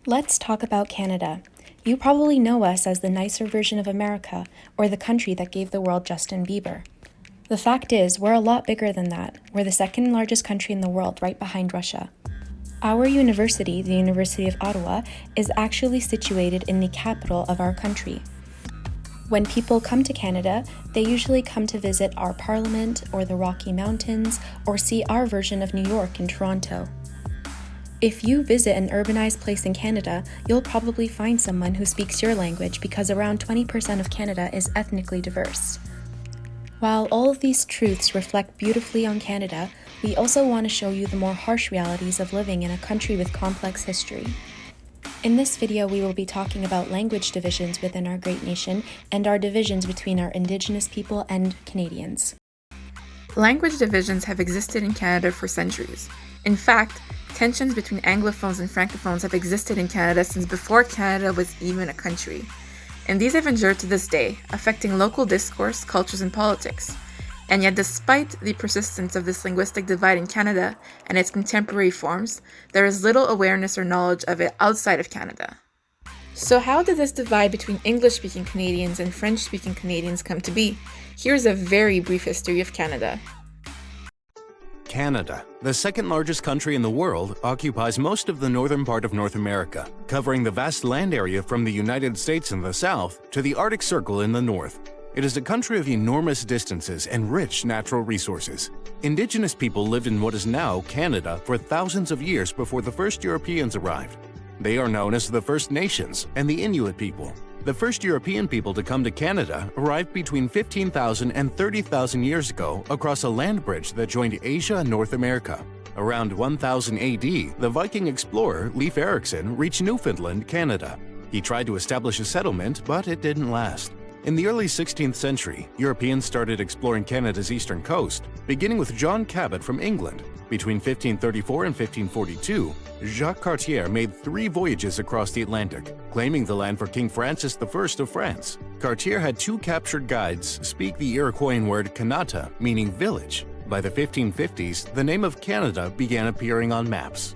Let's talk about Canada. You probably know us as the nicer version of America, or the country that gave the world Justin Bieber. The fact is, we're a lot bigger than that. We're the second largest country in the world, right behind Russia. Our university, the University of Ottawa, is actually situated in the capital of our country. When people come to Canada, they usually come to visit our parliament, or the Rocky Mountains, or see our version of New York in Toronto. If you visit an urbanized place in Canada, you'll probably find someone who speaks your language because around 20% of Canada is ethnically diverse. While all of these truths reflect beautifully on Canada, we also want to show you the more harsh realities of living in a country with complex history. In this video, we will be talking about language divisions within our great nation and our divisions between our Indigenous people and Canadians. Language divisions have existed in Canada for centuries. In fact, tensions between Anglophones and Francophones have existed in Canada since before Canada was even a country. And these have endured to this day, affecting local discourse, cultures, and politics. And yet, despite the persistence of this linguistic divide in Canada and its contemporary forms, there is little awareness or knowledge of it outside of Canada. So how did this divide between English-speaking Canadians and French-speaking Canadians come to be? Here's a very brief history of Canada. Canada, the second largest country in the world, occupies most of the northern part of North America, covering the vast land area from the United States in the south to the Arctic Circle in the north. It is a country of enormous distances and rich natural resources. Indigenous people lived in what is now Canada for thousands of years before the first Europeans arrived. They are known as the First Nations and the Inuit people. The first European people to come to Canada arrived between 15,000 and 30,000 years ago across a land bridge that joined Asia and North America. Around 1000 AD, the Viking explorer Leif Erikson reached Newfoundland, Canada. He tried to establish a settlement, but it didn't last. In the early 16th century, Europeans started exploring Canada's eastern coast, beginning with John Cabot from England. Between 1534 and 1542, Jacques Cartier made 3 voyages across the Atlantic, claiming the land for King Francis I of France. Cartier had 2 captured guides speak the Iroquoian word Kanata, meaning village. By the 1550s, the name of Canada began appearing on maps.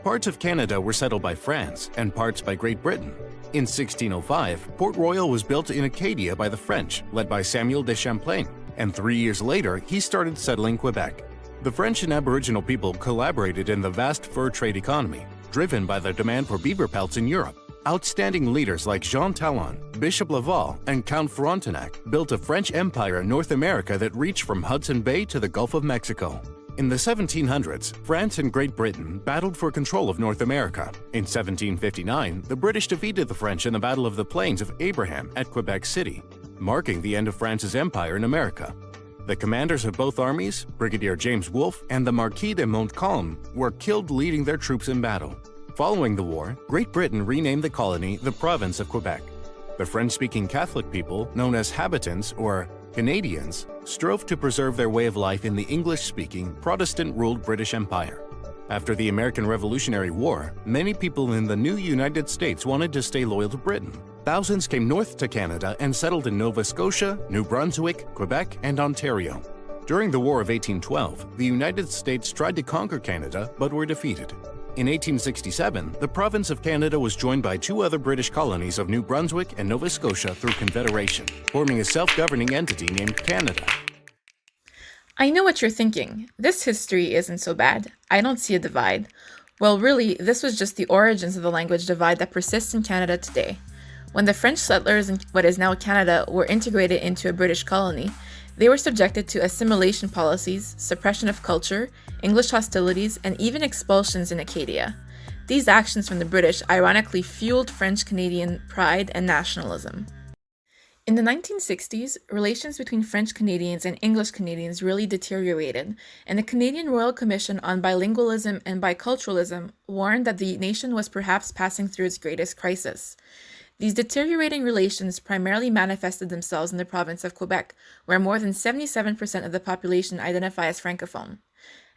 Parts of Canada were settled by France and parts by Great Britain. In 1605, Port Royal was built in Acadia by the French, led by Samuel de Champlain, and 3 years later, he started settling Quebec. The French and Aboriginal people collaborated in the vast fur trade economy, driven by the demand for beaver pelts in Europe. Outstanding leaders like Jean Talon, Bishop Laval, and Count Frontenac built a French empire in North America that reached from Hudson Bay to the Gulf of Mexico. In the 1700s, France and Great Britain battled for control of North America. In 1759, the British defeated the French in the Battle of the Plains of Abraham at Quebec City, marking the end of France's empire in America. The commanders of both armies, Brigadier James Wolfe and the Marquis de Montcalm, were killed leading their troops in battle. Following the war, Great Britain renamed the colony the Province of Quebec. The French-speaking Catholic people, known as habitants or Canadians, strove to preserve their way of life in the English-speaking, Protestant-ruled British Empire. After the American Revolutionary War, many people in the new United States wanted to stay loyal to Britain. Thousands came north to Canada and settled in Nova Scotia, New Brunswick, Quebec, and Ontario. During the War of 1812, the United States tried to conquer Canada but were defeated. In 1867, the province of Canada was joined by 2 other British colonies of New Brunswick and Nova Scotia through Confederation, forming a self-governing entity named Canada. I know what you're thinking. This history isn't so bad. I don't see a divide. Well, really, this was just the origins of the language divide that persists in Canada today. When the French settlers in what is now Canada were integrated into a British colony, they were subjected to assimilation policies, suppression of culture, English hostilities, and even expulsions in Acadia. These actions from the British ironically fueled French-Canadian pride and nationalism. In the 1960s, relations between French Canadians and English Canadians really deteriorated, and the Canadian Royal Commission on Bilingualism and Biculturalism warned that the nation was perhaps passing through its greatest crisis. These deteriorating relations primarily manifested themselves in the province of Quebec, where more than 77% of the population identify as Francophone.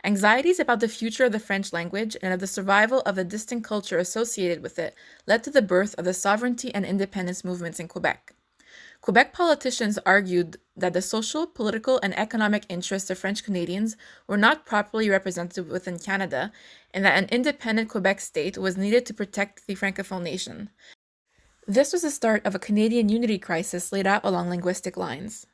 Anxieties about the future of the French language and of the survival of the distinct culture associated with it led to the birth of the sovereignty and independence movements in Quebec. Quebec politicians argued that the social, political, and economic interests of French Canadians were not properly represented within Canada, and that an independent Quebec state was needed to protect the Francophone nation. This was the start of a Canadian unity crisis laid out along linguistic lines.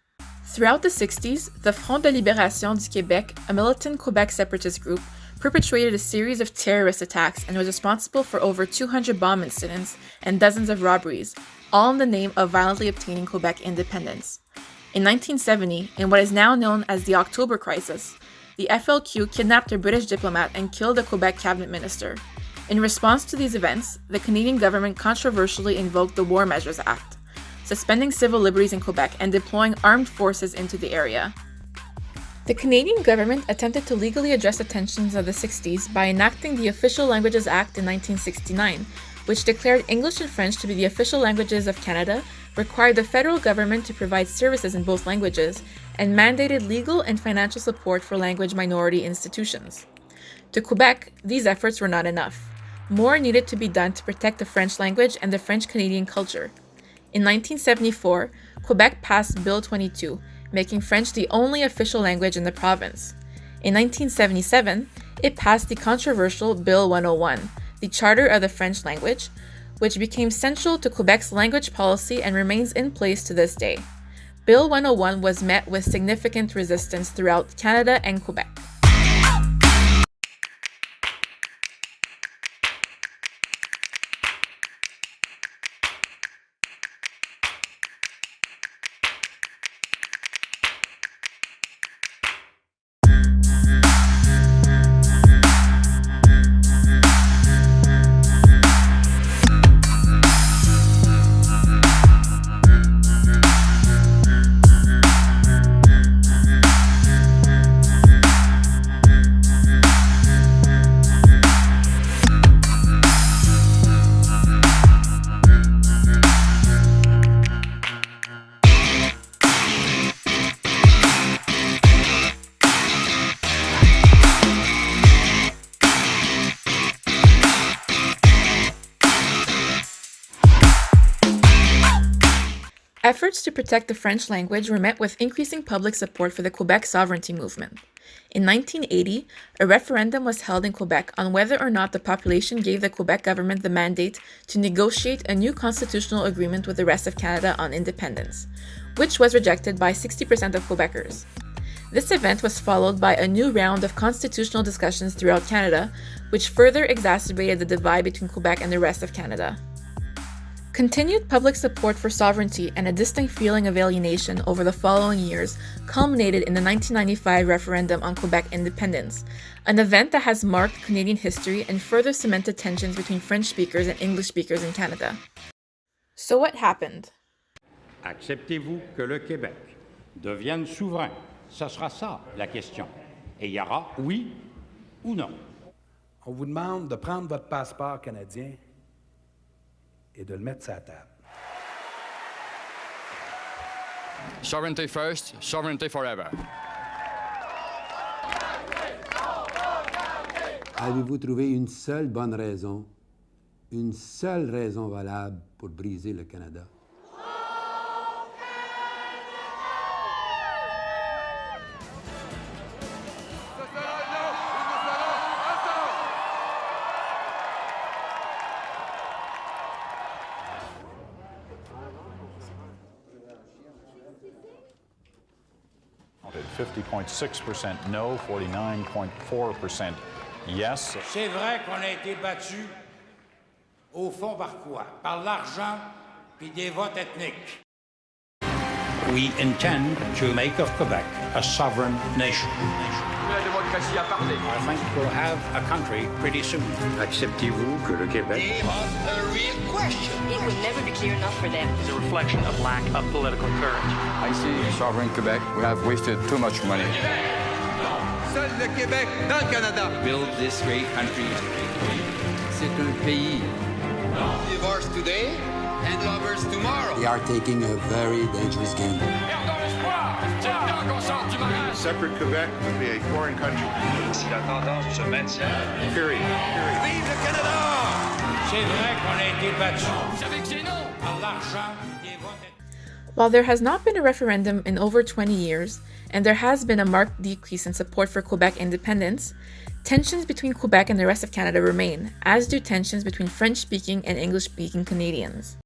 Throughout the 60s, the Front de Libération du Québec, a militant Quebec separatist group, perpetrated a series of terrorist attacks and was responsible for over 200 bomb incidents and dozens of robberies, all in the name of violently obtaining Quebec independence. In 1970, in what is now known as the October Crisis, the FLQ kidnapped a British diplomat and killed a Quebec cabinet minister. In response to these events, the Canadian government controversially invoked the War Measures Act, suspending civil liberties in Quebec and deploying armed forces into the area. The Canadian government attempted to legally address the tensions of the 60s by enacting the Official Languages Act in 1969, which declared English and French to be the official languages of Canada, required the federal government to provide services in both languages, and mandated legal and financial support for language minority institutions. To Quebec, these efforts were not enough. More needed to be done to protect the French language and the French-Canadian culture. In 1974, Quebec passed Bill 22, making French the only official language in the province. In 1977, it passed the controversial Bill 101, the Charter of the French Language, which became central to Quebec's language policy and remains in place to this day. Bill 101 was met with significant resistance throughout Canada and Quebec. Efforts to protect the French language were met with increasing public support for the Quebec sovereignty movement. In 1980, a referendum was held in Quebec on whether or not the population gave the Quebec government the mandate to negotiate a new constitutional agreement with the rest of Canada on independence, which was rejected by 60% of Quebecers. This event was followed by a new round of constitutional discussions throughout Canada, which further exacerbated the divide between Quebec and the rest of Canada. Continued public support for sovereignty and a distinct feeling of alienation over the following years culminated in the 1995 referendum on Quebec independence, an event that has marked Canadian history and further cemented tensions between French speakers and English speakers in Canada. So what happened? Acceptez-vous que le Québec devienne souverain? Ce sera ça la question. Et il y aura oui ou non. On vous demande de prendre votre passeport canadien et de le mettre sur la table. Sovereignty first, sovereignty forever. Avez-vous trouvé une seule bonne raison, une seule raison valable pour briser le Canada? At 50.6% no, 49.4% yes. C'est vrai qu'on a été battu au fond par quoi? Par l'argent puis des votes ethniques. We intend to make of Quebec a sovereign nation. La démocratie a parlé. I think we'll have a country pretty soon. Acceptez-vous que le Québec... A real question. It would never be clear enough for them. It's a reflection of lack of political courage. I see sovereign Quebec. We have wasted too much money. Seul le Québec dans le Canada. Build this great country. C'est un pays. Divorce today and lovers tomorrow. They are taking a very dangerous game. Separate Quebec would be a foreign country. Si la tendance se maintient. Period. Vive le Canada! C'est vrai qu'on a été battu par l'argent des votes ethniques. While there has not been a referendum in over 20 years, and there has been a marked decrease in support for Quebec independence, tensions between Quebec and the rest of Canada remain, as do tensions between French-speaking and English-speaking Canadians.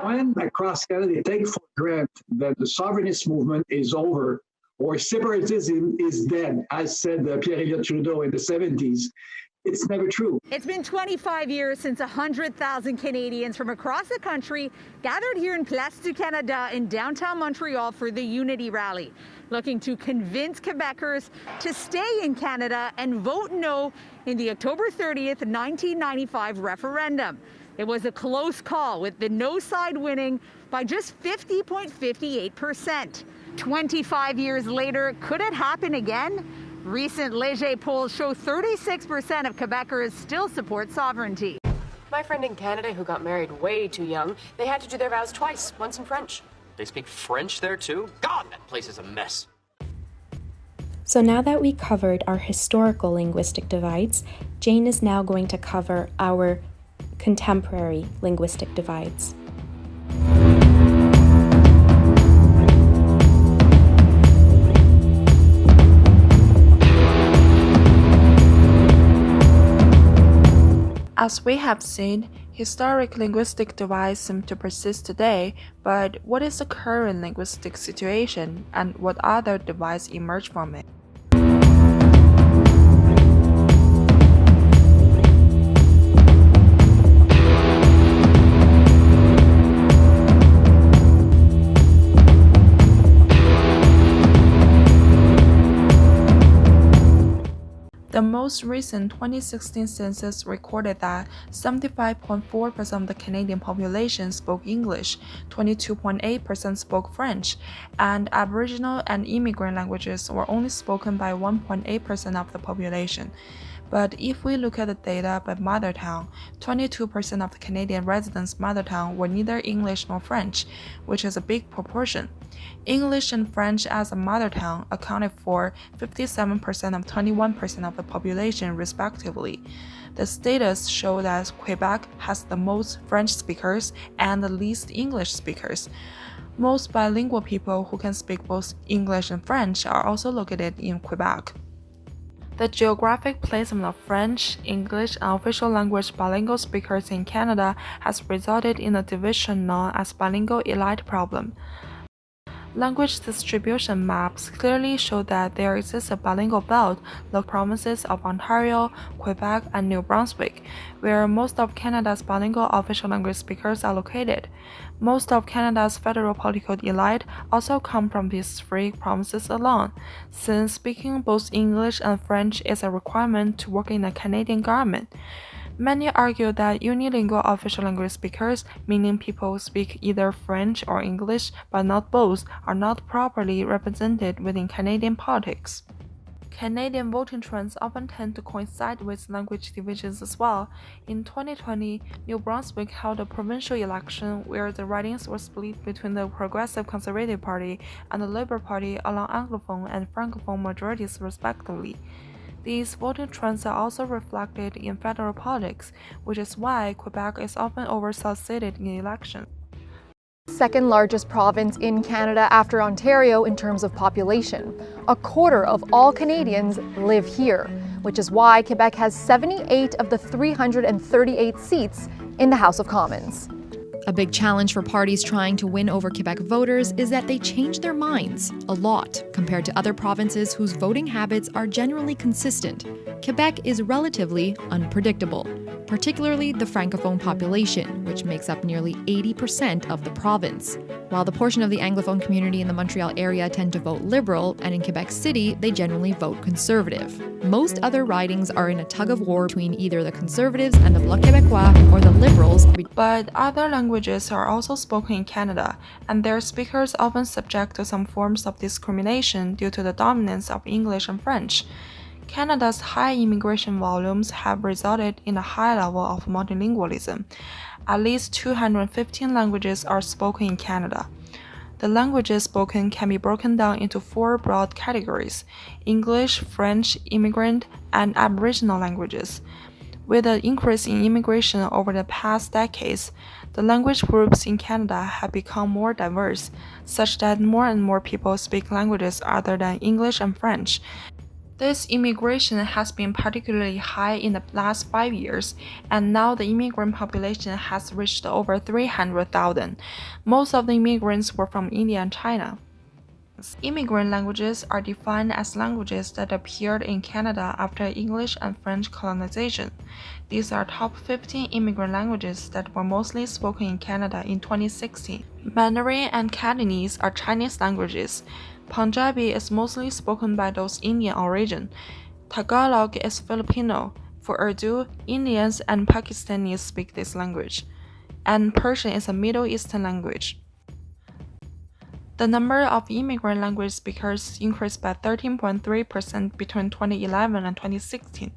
When across Canada they take for granted that the sovereignist movement is over or separatism is dead, as said Pierre-Éliott Trudeau in the 70s, it's never true. It's been 25 years since 100,000 Canadians from across the country gathered here in Place du Canada in downtown Montreal for the Unity Rally, looking to convince Quebecers to stay in Canada and vote no in the October 30th, 1995 referendum. It was a close call, with the no side winning by just 50.58%. 25 years later, could it happen again? Recent Léger polls show 36% of Quebecers still support sovereignty. My friend in Canada who got married way too young, they had to do their vows twice, once in French. They speak French there too? God, that place is a mess. So now that we covered our historical linguistic divides, Jane is now going to cover our contemporary linguistic divides. As we have seen, historic linguistic divides seem to persist today, but what is the current linguistic situation and what other divides emerge from it? The most recent 2016 census recorded that 75.4% of the Canadian population spoke English, 22.8% spoke French, and Aboriginal and immigrant languages were only spoken by 1.8% of the population. But if we look at the data by mother tongue, 22% of the Canadian residents' mother tongue were neither English nor French, which is a big proportion. English and French as a mother tongue accounted for 57% and 21% of the population respectively. The status show that Quebec has the most French speakers and the least English speakers. Most bilingual people who can speak both English and French are also located in Quebec. The geographic placement of French, English, and official language bilingual speakers in Canada has resulted in a division known as bilingual elite problem. Language distribution maps clearly show that there exists a bilingual belt, the provinces of Ontario, Quebec, and New Brunswick, where most of Canada's bilingual official language speakers are located. Most of Canada's federal political elite also come from these three provinces alone, since speaking both English and French is a requirement to work in the Canadian government. Many argue that unilingual official language speakers, meaning people who speak either French or English but not both, are not properly represented within Canadian politics. Canadian voting trends often tend to coincide with language divisions as well. In 2020, New Brunswick held a provincial election where the ridings were split between the Progressive Conservative Party and the Labour Party along Anglophone and Francophone majorities respectively. These voting trends are also reflected in federal politics, which is why Quebec is often oversucceeded in elections. Second largest province in Canada after Ontario in terms of population. A quarter of all Canadians live here, which is why Quebec has 78 of the 338 seats in the House of Commons. A big challenge for parties trying to win over Quebec voters is that they change their minds a lot compared to other provinces whose voting habits are generally consistent. Quebec is relatively unpredictable, particularly the Francophone population, which makes up nearly 80% of the province. While the portion of the Anglophone community in the Montreal area tend to vote Liberal, and in Quebec City, they generally vote Conservative. Most other ridings are in a tug-of-war between either the Conservatives and the Bloc Québécois or the Liberals. But other languages are also spoken in Canada, and their speakers often subject to some forms of discrimination due to the dominance of English and French. Canada's high immigration volumes have resulted in a high level of multilingualism. At least 215 languages are spoken in Canada. The languages spoken can be broken down into four broad categories: English, French, immigrant, and Aboriginal languages. With the increase in immigration over the past decades, the language groups in Canada have become more diverse, such that more and more people speak languages other than English and French. This immigration has been particularly high in the last 5 years, and now the immigrant population has reached over 300,000. Most of the immigrants were from India and China. Immigrant languages are defined as languages that appeared in Canada after English and French colonization. These are top 15 immigrant languages that were mostly spoken in Canada in 2016. Mandarin and Cantonese are Chinese languages. Punjabi is mostly spoken by those Indian origin. Tagalog is Filipino. For Urdu, Indians and Pakistanis speak this language. And Persian is a Middle Eastern language. The number of immigrant language speakers increased by 13.3% between 2011 and 2016.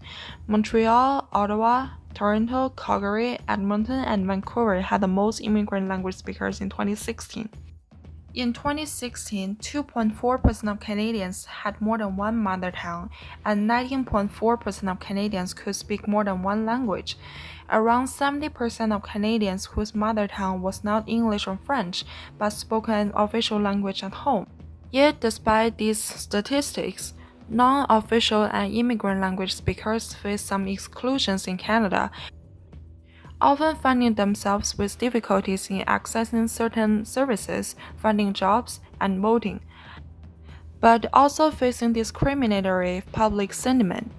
Montreal, Ottawa, Toronto, Calgary, Edmonton, and Vancouver had the most immigrant language speakers in 2016. In 2016, 2.4% of Canadians had more than one mother tongue, and 19.4% of Canadians could speak more than one language. Around 70% of Canadians whose mother tongue was not English or French, but spoke an official language at home. Yet, despite these statistics, non-official and immigrant language speakers face some exclusions in Canada, often finding themselves with difficulties in accessing certain services, finding jobs, and voting, but also facing discriminatory public sentiment.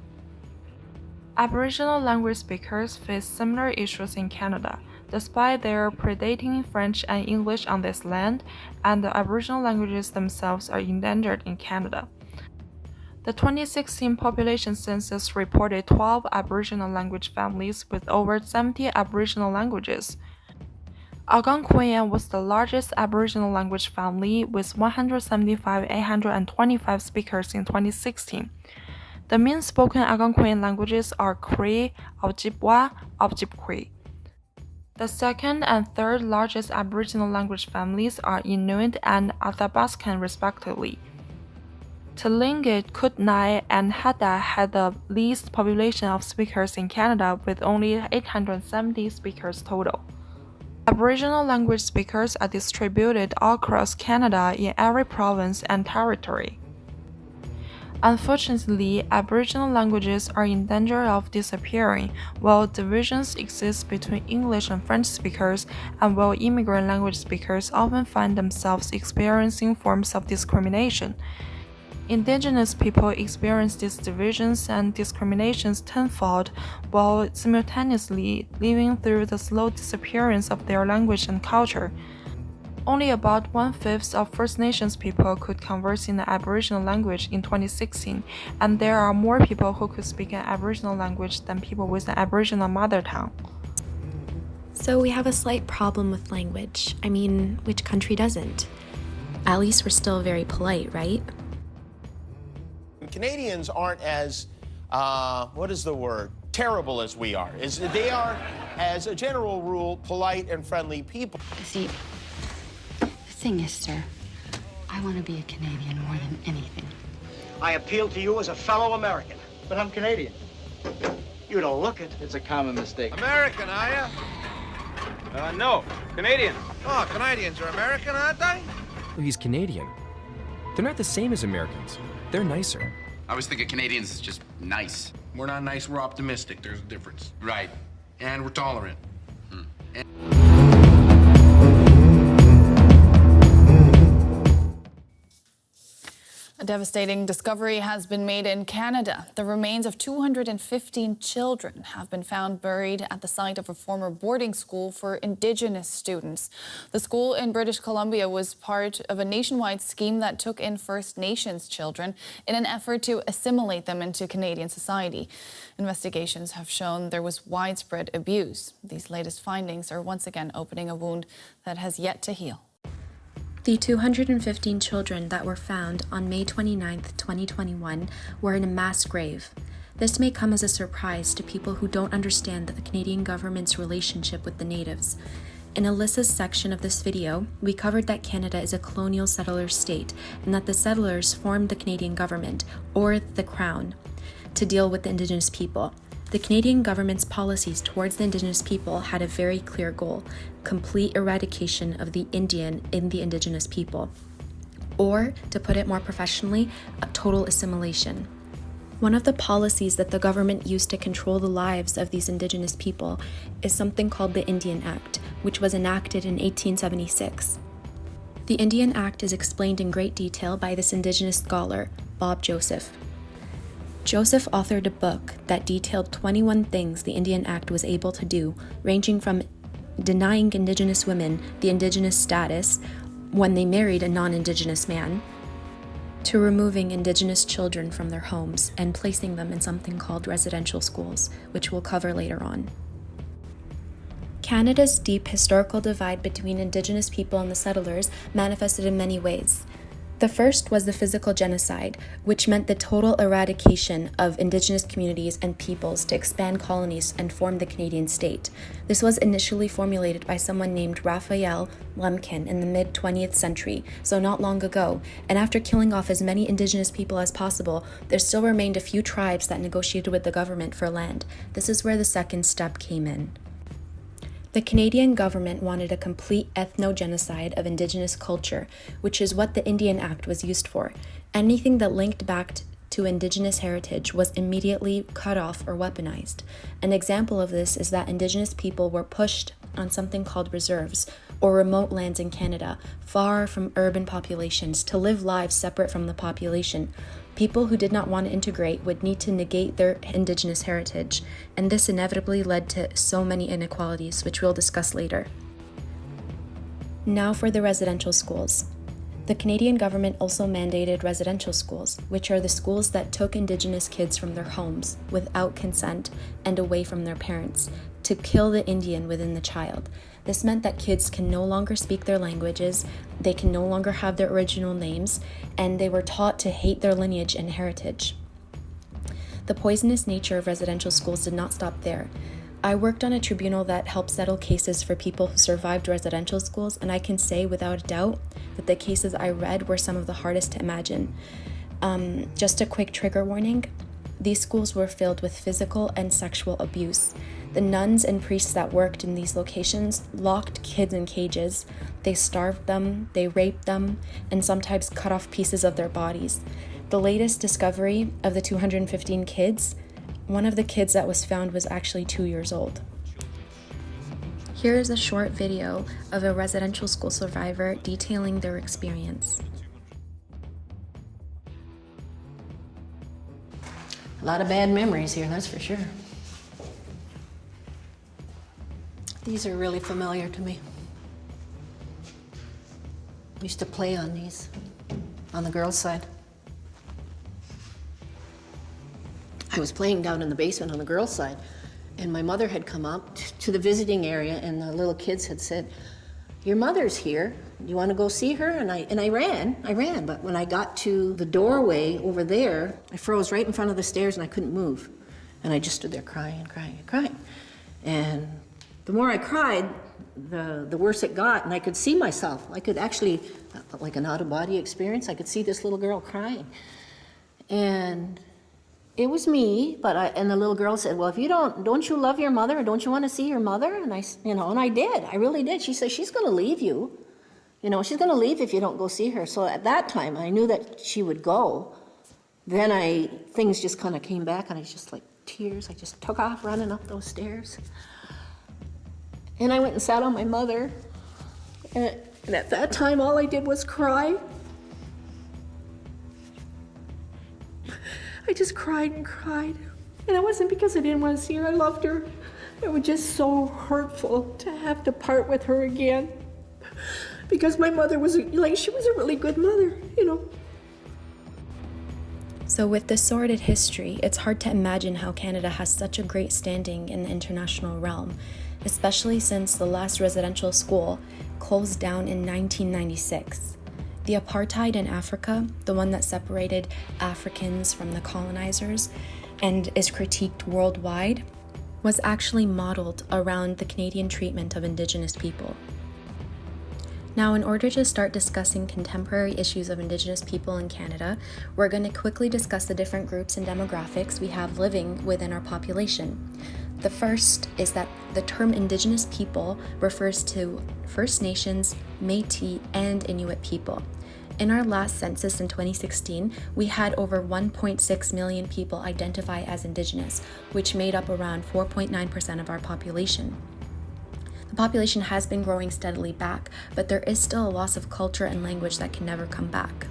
Aboriginal language speakers face similar issues in Canada, despite their predating French and English on this land, and the Aboriginal languages themselves are endangered in Canada. The 2016 population census reported 12 Aboriginal language families with over 70 Aboriginal languages. Algonquian was the largest Aboriginal language family with 175,825 speakers in 2016. The main spoken Algonquian languages are Cree, Ojibwa, Ojibwe. The second and third largest Aboriginal language families are Inuit and Athabascan respectively. Tlingit, Kootenai, and Haida had the least population of speakers in Canada with only 870 speakers total. Aboriginal language speakers are distributed all across Canada in every province and territory. Unfortunately, Aboriginal languages are in danger of disappearing, while divisions exist between English and French speakers, and while immigrant language speakers often find themselves experiencing forms of discrimination. Indigenous people experience these divisions and discriminations tenfold, while simultaneously living through the slow disappearance of their language and culture. Only about 1/5 of First Nations people could converse in the Aboriginal language in 2016, and there are more people who could speak an Aboriginal language than people with an Aboriginal mother tongue. So we have a slight problem with language. I mean, which country doesn't? At least we're still very polite, right? Canadians aren't as, what is the word? Terrible as we are. They are, as a general rule, polite and friendly people. See, the thing is, sir, I want to be a Canadian more than anything. I appeal to you as a fellow American. But I'm Canadian. You don't look it. It's a common mistake. American, are you? No, Canadian. Oh, Canadians are American, aren't they? He's Canadian. They're not the same as Americans. They're nicer. I always think of Canadians as just nice. We're not nice, we're optimistic. There's a difference. Right. And we're tolerant. A devastating discovery has been made in Canada. The remains of 215 children have been found buried at the site of a former boarding school for Indigenous students. The school in British Columbia was part of a nationwide scheme that took in First Nations children in an effort to assimilate them into Canadian society. Investigations have shown there was widespread abuse. These latest findings are once again opening a wound that has yet to heal. The 215 children that were found on May 29, 2021, were in a mass grave. This may come as a surprise to people who don't understand the Canadian government's relationship with the natives. In Alyssa's section of this video, we covered that Canada is a colonial settler state and that the settlers formed the Canadian government, or the Crown, to deal with the Indigenous people. The Canadian government's policies towards the Indigenous people had a very clear goal: complete eradication of the Indian in the Indigenous people. Or, to put it more professionally, a total assimilation. One of the policies that the government used to control the lives of these Indigenous people is something called the Indian Act, which was enacted in 1876. The Indian Act is explained in great detail by this Indigenous scholar, Bob Joseph. Joseph authored a book that detailed 21 things the Indian Act was able to do, ranging from denying Indigenous women the Indigenous status when they married a non-Indigenous man, to removing Indigenous children from their homes and placing them in something called residential schools, which we'll cover later on. Canada's deep historical divide between Indigenous people and the settlers manifested in many ways. The first was the physical genocide, which meant the total eradication of Indigenous communities and peoples to expand colonies and form the Canadian state. This was initially formulated by someone named Raphael Lemkin in the mid-20th century, so not long ago, and after killing off as many Indigenous people as possible, there still remained a few tribes that negotiated with the government for land. This is where the second step came in. The Canadian government wanted a complete ethno-genocide of Indigenous culture, which is what the Indian Act was used for. Anything that linked back to Indigenous heritage was immediately cut off or weaponized. An example of this is that Indigenous people were pushed on something called reserves, or remote lands in Canada, far from urban populations, to live lives separate from the population. People who did not want to integrate would need to negate their Indigenous heritage, and this inevitably led to so many inequalities, which we'll discuss later. Now for the residential schools. The Canadian government also mandated residential schools, which are the schools that took Indigenous kids from their homes without consent and away from their parents, to kill the Indian within the child. This meant that kids can no longer speak their languages, they can no longer have their original names, and they were taught to hate their lineage and heritage. The poisonous nature of residential schools did not stop there. I worked on a tribunal that helped settle cases for people who survived residential schools, and I can say without a doubt that the cases I read were some of the hardest to imagine. Just a quick trigger warning, these schools were filled with physical and sexual abuse. The nuns and priests that worked in these locations locked kids in cages. They starved them, they raped them, and sometimes cut off pieces of their bodies. The latest discovery of the 215 kids, one of the kids that was found was actually 2 years old. Here is a short video of a residential school survivor detailing their experience. A lot of bad memories here, that's for sure. These are really familiar to me. I used to play on these, on the girls' side. I was playing down in the basement on the girls' side, and my mother had come up to the visiting area, and the little kids had said, "Your mother's here. Do you want to go see her?" And I ran, but when I got to the doorway over there, I froze right in front of the stairs and I couldn't move. And I just stood there crying. And the more I cried, the worse it got, and I could see myself. I could actually, like an out-of-body experience, I could see this little girl crying. And it was me, and the little girl said, "Well, if you don't you love your mother, or don't you want to see your mother?" And I did, I really did. She said, "She's gonna leave you. She's gonna leave if you don't go see her." So at that time, I knew that she would go. Then things just kind of came back, and I just like tears. I just took off running up those stairs. And I went and sat on my mother, and at that time, all I did was cry. I just cried and cried. And it wasn't because I didn't want to see her, I loved her. It was just so hurtful to have to part with her again. Because my mother was, she was a really good mother, So with this sordid history, it's hard to imagine how Canada has such a great standing in the international realm, especially since the last residential school closed down in 1996. The apartheid in Africa, the one that separated Africans from the colonizers and is critiqued worldwide, was actually modeled around the Canadian treatment of Indigenous people. Now, in order to start discussing contemporary issues of Indigenous people in Canada, we're going to quickly discuss the different groups and demographics we have living within our population. The first is that the term Indigenous people refers to First Nations, Métis, and Inuit people. In our last census in 2016, we had over 1.6 million people identify as Indigenous, which made up around 4.9% of our population. The population has been growing steadily back, but there is still a loss of culture and language that can never come back.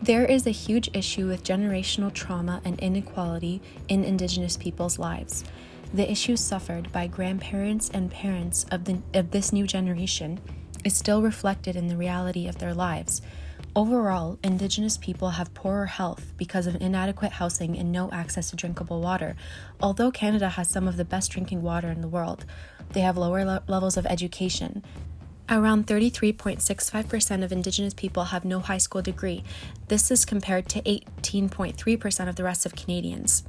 There is a huge issue with generational trauma and inequality in Indigenous people's lives. The issue suffered by grandparents and parents of this new generation is still reflected in the reality of their lives. Overall, Indigenous people have poorer health because of inadequate housing and no access to drinkable water. Although Canada has some of the best drinking water in the world, they have lower levels of education. Around 33.65% of Indigenous people have no high school degree. This is compared to 18.3% of the rest of Canadians.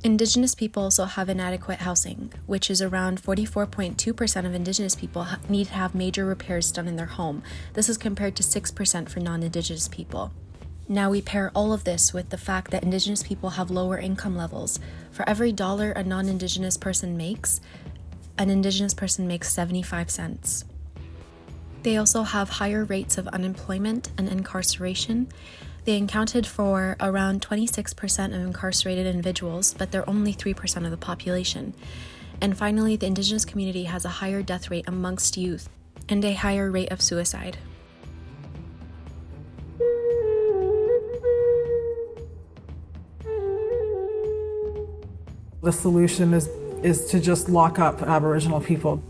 Indigenous people also have inadequate housing, which is around 44.2% of Indigenous people need to have major repairs done in their home. This is compared to 6% for non-Indigenous people. Now we pair all of this with the fact that Indigenous people have lower income levels. For every dollar a non-Indigenous person makes, an Indigenous person makes 75 cents. They also have higher rates of unemployment and incarceration. They accounted for around 26% of incarcerated individuals, but they're only 3% of the population. And finally, the Indigenous community has a higher death rate amongst youth and a higher rate of suicide. The solution is to just lock up Aboriginal people.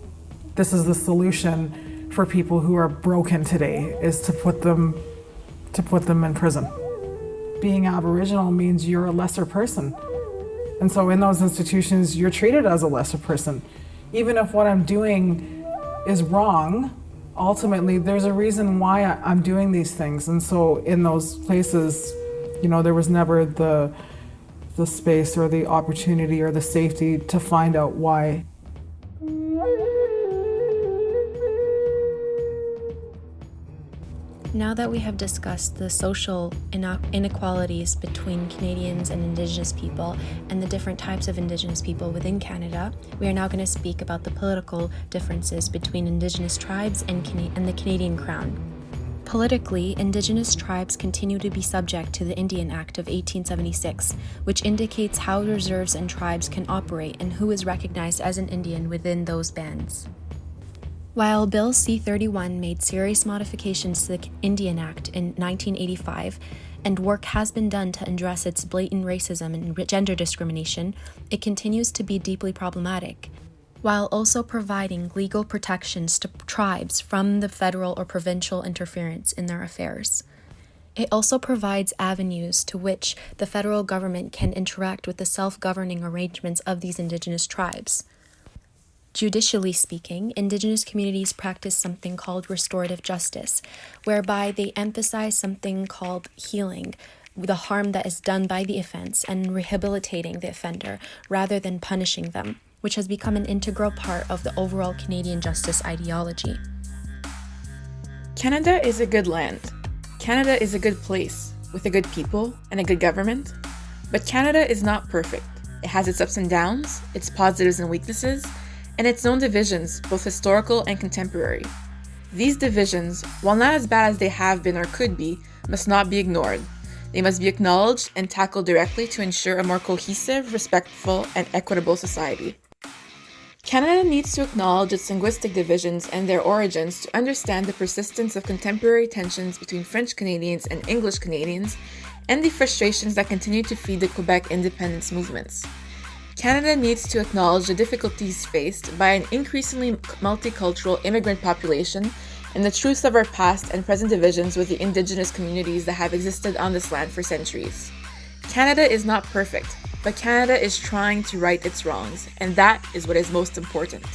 This is the solution for people who are broken today, is to put them in prison. Being Aboriginal means you're a lesser person. And so in those institutions, you're treated as a lesser person. Even if what I'm doing is wrong, ultimately there's a reason why I'm doing these things. And so in those places, there was never the space or the opportunity or the safety to find out why. Now that we have discussed the social inequalities between Canadians and Indigenous people and the different types of Indigenous people within Canada, we are now going to speak about the political differences between Indigenous tribes and the Canadian Crown. Politically, Indigenous tribes continue to be subject to the Indian Act of 1876, which indicates how reserves and tribes can operate and who is recognized as an Indian within those bands. While Bill C-31 made serious modifications to the Indian Act in 1985, and work has been done to address its blatant racism and gender discrimination, it continues to be deeply problematic, while also providing legal protections to tribes from the federal or provincial interference in their affairs. It also provides avenues to which the federal government can interact with the self-governing arrangements of these Indigenous tribes. Judicially speaking, Indigenous communities practice something called restorative justice, whereby they emphasize something called healing, the harm that is done by the offense, and rehabilitating the offender rather than punishing them, which has become an integral part of the overall Canadian justice ideology. Canada is a good land. Canada is a good place, with a good people and a good government. But Canada is not perfect. It has its ups and downs, its positives and weaknesses, and its own divisions, both historical and contemporary. These divisions, while not as bad as they have been or could be, must not be ignored. They must be acknowledged and tackled directly to ensure a more cohesive, respectful, and equitable society. Canada needs to acknowledge its linguistic divisions and their origins to understand the persistence of contemporary tensions between French Canadians and English Canadians, and the frustrations that continue to feed the Quebec independence movements. Canada needs to acknowledge the difficulties faced by an increasingly multicultural immigrant population and the truth of our past and present divisions with the Indigenous communities that have existed on this land for centuries. Canada is not perfect, but Canada is trying to right its wrongs, and that is what is most important.